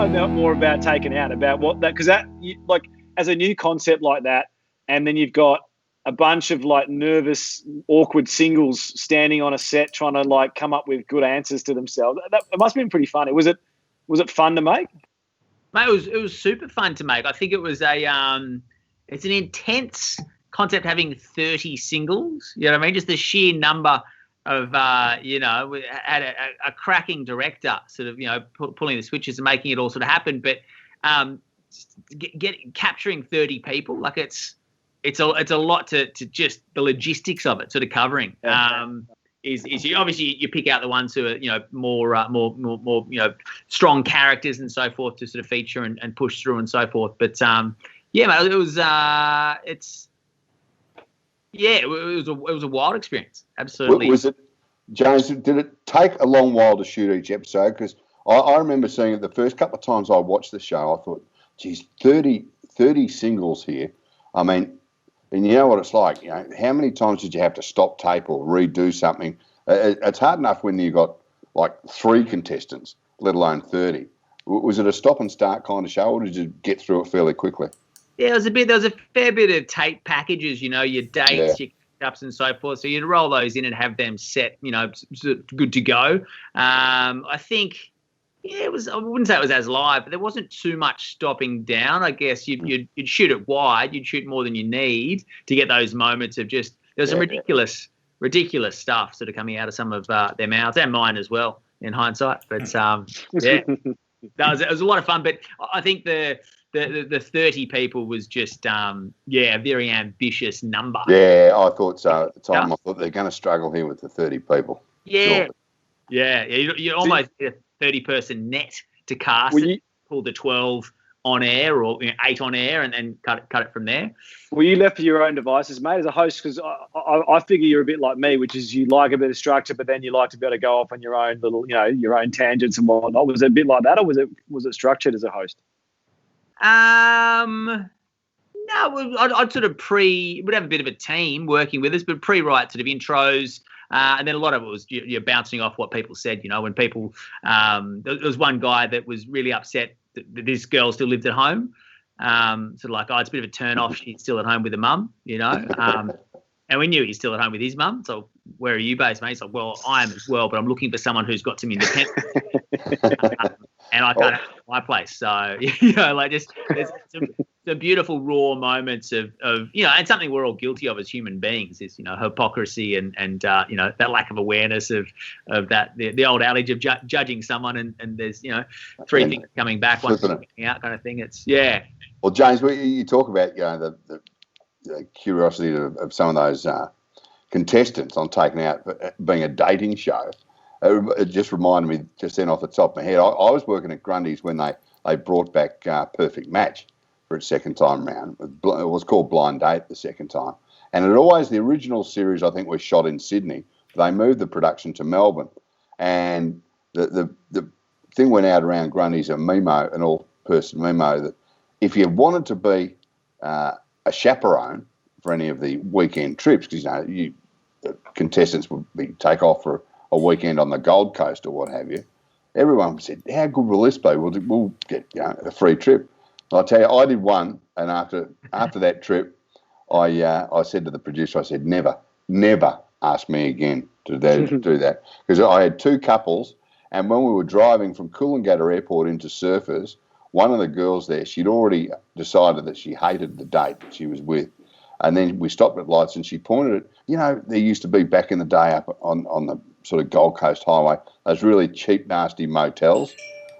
know more about Taken Out, about what that, because that, like, as a new concept like that, and then you've got a bunch of like nervous, awkward singles standing on a set trying to like come up with good answers to themselves. It must have been pretty funny. Was it fun to make? Mate, it was super fun to make. I think it was it's an intense concept having 30 singles. You know what I mean? Just the sheer number of, we had a cracking director sort of, pulling the switches and making it all sort of happen. But capturing 30 people, like it's a lot to just the logistics of it, sort of covering. Is obviously you pick out the ones who are more strong characters and so forth to sort of feature and push through and so forth. But mate, it was it was a wild experience. Absolutely. Was it, James? Did it take a long while to shoot each episode? Because I remember seeing it the first couple of times I watched the show. I thought, geez, 30 singles here. I mean, and you know what it's like. How many times did you have to stop tape or redo something? It's hard enough when you got like 3 contestants, let alone 30. Was it a stop and start kind of show, or did you get through it fairly quickly? Yeah, there was a fair bit of tape packages, your dates, your ups and so forth. So you'd roll those in and have them set, good to go. I think, I wouldn't say it was as live, but there wasn't too much stopping down. I guess you'd shoot it wide. You'd shoot more than you need to get those moments of just, there's some ridiculous stuff sort of coming out of some of their mouths, and mine as well in hindsight. But it was a lot of fun. But I think the 30 people was just a very ambitious number. Yeah, I thought so at the time. I thought they're going to struggle here with the 30 people. Yeah, you almost get a 30-person net to cast. Pull the 12 on air or 8 on air, and then cut it from there. Were you left to your own devices, mate, as a host? Because I figure you're a bit like me, which is you like a bit of structure, but then you like to be able to go off on your own little, your own tangents and whatnot. Was it a bit like that, or was it structured as a host? No, I'd sort of would have a bit of a team working with us, but pre-write sort of intros, and then a lot of it was you're bouncing off what people said. When people, there was one guy that was really upset that this girl still lived at home. Sort of like, it's a bit of a turn off. She's still at home with her mum, and we knew he's still at home with his mum. So where are you based, mate? He's like, well, I am as well, but I'm looking for someone who's got some independence. And I can't have my place. So, just there's some beautiful raw moments of and something we're all guilty of as human beings is, hypocrisy and that lack of awareness of that, the old adage of judging someone and there's, 3 things coming back, one coming out kind of thing. It's, yeah. Well, James, you talk about, the curiosity of some of those contestants on Taken Out being a dating show. It just reminded me just then off the top of my head. I was working at Grundy's when they brought back Perfect Match for its second time round. It was called Blind Date the second time. And the original series, I think, was shot in Sydney. They moved the production to Melbourne. And the thing went out around Grundy's, a memo, an all-person memo, that if you wanted to be a chaperone for any of the weekend trips, because, the contestants would take off for a weekend on the Gold Coast or what have you, everyone said, how good will this be? We'll get a free trip. And I'll tell you, I did one, and after that trip, I said to the producer, I said, never ask me again to do that. Because I had 2 couples, and when we were driving from Coolangatta Airport into Surfers, one of the girls there, she'd already decided that she hated the date that she was with. And then we stopped at lights, and she pointed at, there used to be back in the day up on the sort of Gold Coast Highway, those really cheap, nasty motels.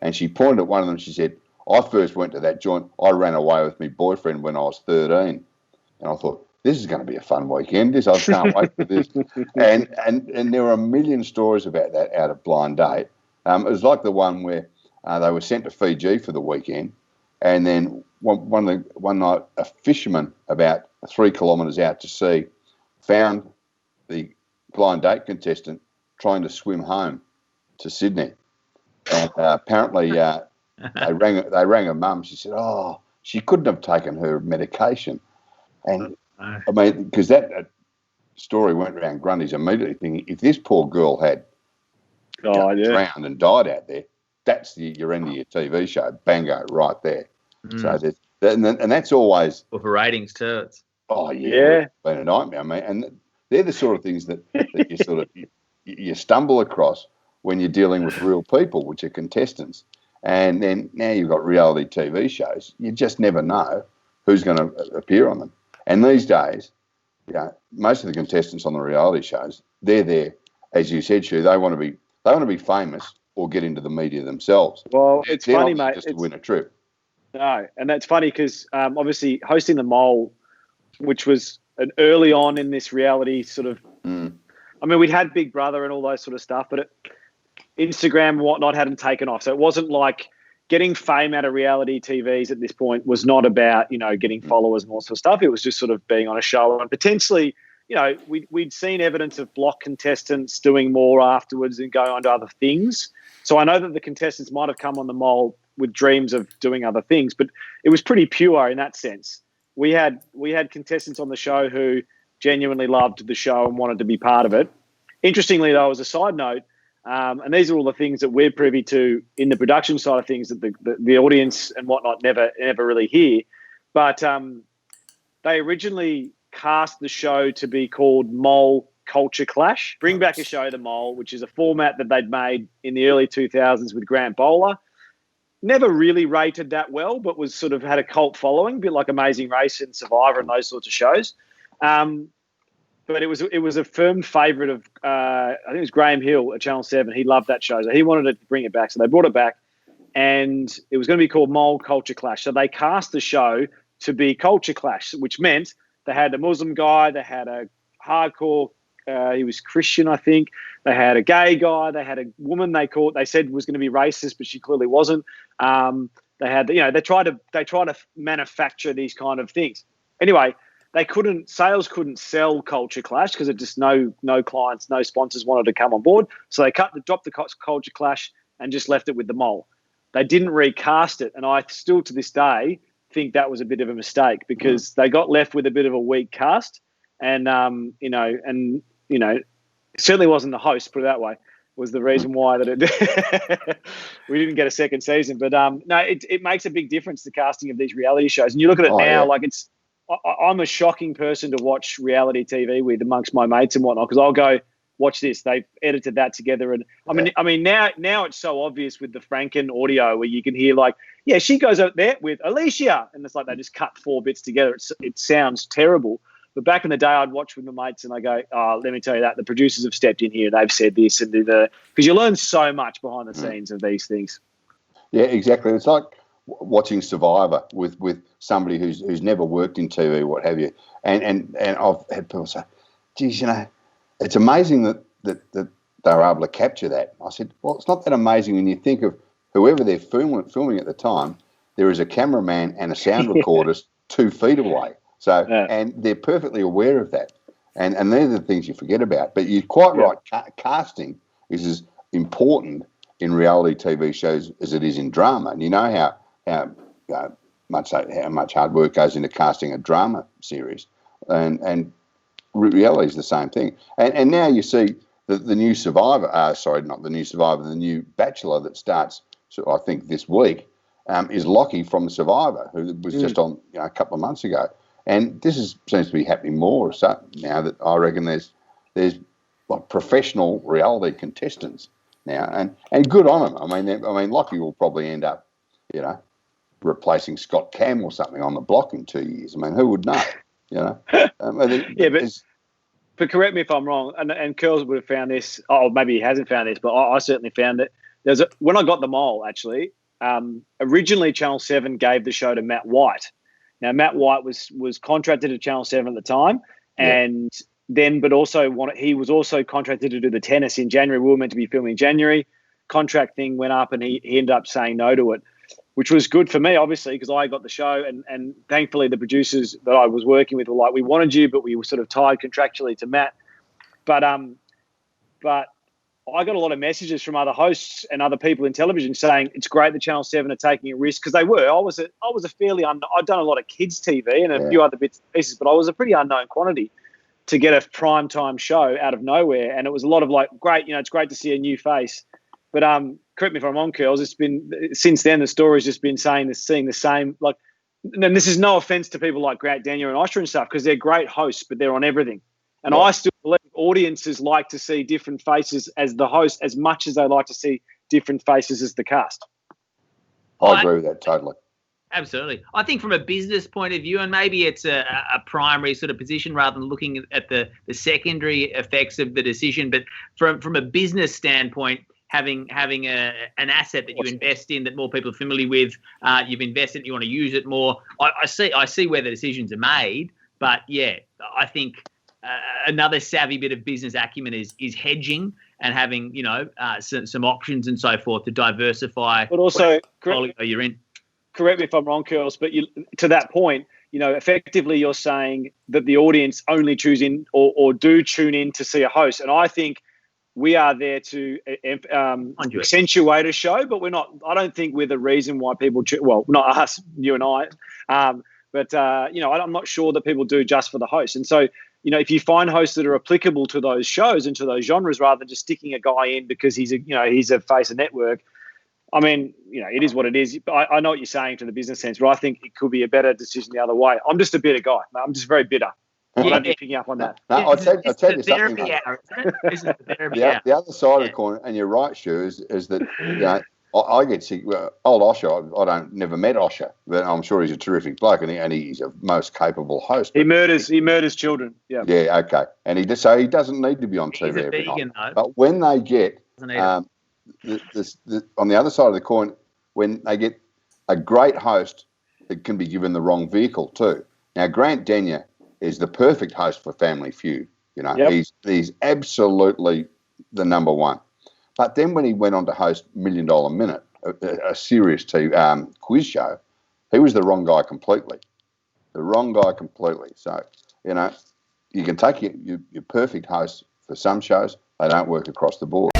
And she pointed at one of them. She said, I first went to that joint. I ran away with my boyfriend when I was 13. And I thought, this is going to be a fun weekend. I can't wait for this. And there were a million stories about that out of Blind Date. It was like the one where they were sent to Fiji for the weekend. And then one night, a fisherman about 3 kilometres out to sea found the Blind Date contestant trying to swim home to Sydney. And apparently they rang her mum. She said, she couldn't have taken her medication. And, I mean, because that story went around Grundy's immediately thinking, if this poor girl had drowned and died out there, that's your end of your TV show. Bango, right there. Mm. So and that's always for ratings too. It's it's been a nightmare. I mean, and they're the sort of things that you sort of you stumble across when you're dealing with real people, which are contestants. And then now you've got reality TV shows. You just never know who's going to appear on them. And these days, most of the contestants on the reality shows, they're there, as you said, Shu. They want to be famous or get into the media themselves. Well, it's they're funny, mate. Just to win a trip. No, and that's funny because obviously hosting the Mole, which was an early on in this reality sort of. I mean, we'd had Big Brother and all those sort of stuff, but Instagram and whatnot hadn't taken off. So it wasn't like getting fame out of reality TVs at this point was not about, getting followers and all sort of stuff. It was just sort of being on a show and potentially, we'd seen evidence of block contestants doing more afterwards and going on to other things. So I know that the contestants might have come on the Mole with dreams of doing other things, but it was pretty pure in that sense. We had contestants on the show who genuinely loved the show and wanted to be part of it. Interestingly, though, as a side note, and these are all the things that we're privy to in the production side of things that the audience and whatnot never really hear. But they originally cast the show to be called Mole Culture Clash. Bring back a show, The Mole, which is a format that they'd made in the early 2000s with Grant Bowler. Never really rated that well, but was sort of had a cult following, a bit like Amazing Race and Survivor and those sorts of shows. But it was a firm favourite of, I think it was Graham Hill at Channel 7. He loved that show. So he wanted to bring it back. So they brought it back and it was going to be called Mole Culture Clash. So they cast the show to be Culture Clash, which meant they had a Muslim guy, they had a hardcore, he was Christian, I think. They had a gay guy, they had a woman they said was going to be racist, but she clearly wasn't. They had, they try to manufacture these kind of things. Anyway, sales couldn't sell Culture Clash because it just no clients, no sponsors wanted to come on board. So they dropped the Culture Clash and just left it with the Mole. They didn't recast it. And I still to this day think that was a bit of a mistake because they got left with a bit of a weak cast. And, it certainly wasn't the host, put it that way, was the reason why that we didn't get a second season. But no, it makes a big difference, the casting of these reality shows. And you look at it now, like I'm a shocking person to watch reality TV with amongst my mates and whatnot because I'll go, watch this. They've edited that together. And I mean, now it's so obvious with the Franken audio where you can hear she goes out there with Alicia. And it's like they just cut 4 bits together. It sounds terrible. But back in the day, I'd watch with my mates and I go, let me tell you that. The producers have stepped in here. They've said this and because you learn so much behind the scenes of these things. Yeah, exactly. It's like watching Survivor with somebody who's never worked in TV, what have you. And I've had people say, geez, it's amazing that they were able to capture that. I said, well, it's not that amazing when you think of whoever they're filming at the time. There is a cameraman and a sound recorder 2 feet away. So, and they're perfectly aware of that. And they're the things you forget about. But you're quite right. Casting is as important in reality TV shows as it is in drama. And you know how much hard work goes into casting a drama series. And reality is the same thing. And now you see the new Survivor, the new Bachelor that starts, I think, this week, is Lockie from Survivor, who was just on a couple of months ago. And this seems to be happening more so now that I reckon there's like professional reality contestants now, and good on them. I mean, Lockie will probably end up, replacing Scott Cam or something on the block in 2 years. I mean, who would know? But correct me if I'm wrong, and Curls would have found this. Oh, maybe he hasn't found this, but I certainly found it. When I got the Mole, actually, originally Channel 7 gave the show to Matt White. Now, Matt White was contracted to Channel 7 at the time, and then, but also he was also contracted to do the tennis in January. We were meant to be filming in January. Contract thing went up, and he ended up saying no to it, which was good for me, obviously, because I got the show, and thankfully the producers that I was working with were like, we wanted you, but we were sort of tied contractually to Matt. But I got a lot of messages from other hosts and other people in television saying it's great that Channel 7 are taking a risk because they were. I was a fairly I'd done a lot of kids TV and a few other bits and pieces, but I was a pretty unknown quantity to get a primetime show out of nowhere. And it was a lot of great, it's great to see a new face. But correct me if I'm wrong, Curls. It's been since then the story's just been seeing the same. Like, and this is no offense to people like Grant Denyer and Osher and stuff, because they're great hosts, but they're on everything. And I still believe audiences like to see different faces as the host as much as they like to see different faces as the cast. I agree with that totally. Absolutely. I think from a business point of view, and maybe it's a primary sort of position rather than looking at the secondary effects of the decision, but from a business standpoint, having an asset that you invest in that more people are familiar with, you've invested, you want to use it more. I see where the decisions are made, but yeah, I think another savvy bit of business acumen is hedging and having some options and so forth to diversify. But also, you're in. Correct me if I'm wrong, Curls, but to that point, effectively you're saying that the audience only choose in or do tune in to see a host. And I think we are there to accentuate a show, but we're not. I don't think we're the reason why people not us, you and I. But I'm not sure that people do just for the host. And so, if you find hosts that are applicable to those shows and to those genres, rather than just sticking a guy in because he's a face of network, I mean, it is what it is. I know what you're saying to the business sense, but I think it could be a better decision the other way. I'm just a bitter guy. I'm just very bitter. I don't be picking up on that. No, I'll tell you something. The other side of the coin, and you're right, Stu, is that I get sick. Old Osher, I never met Osher, but I'm sure he's a terrific bloke, and he's a most capable host. He murders children. Yeah. Yeah. Okay. And he doesn't need to be on TV every night. But when they get on the other side of the coin, when they get a great host that can be given the wrong vehicle too. Now, Grant Denyer is the perfect host for Family Feud. He's absolutely the number one. But then when he went on to host $1 Million Minute, a serious quiz show, he was the wrong guy completely. So, you can take your perfect host for some shows. They don't work across the board.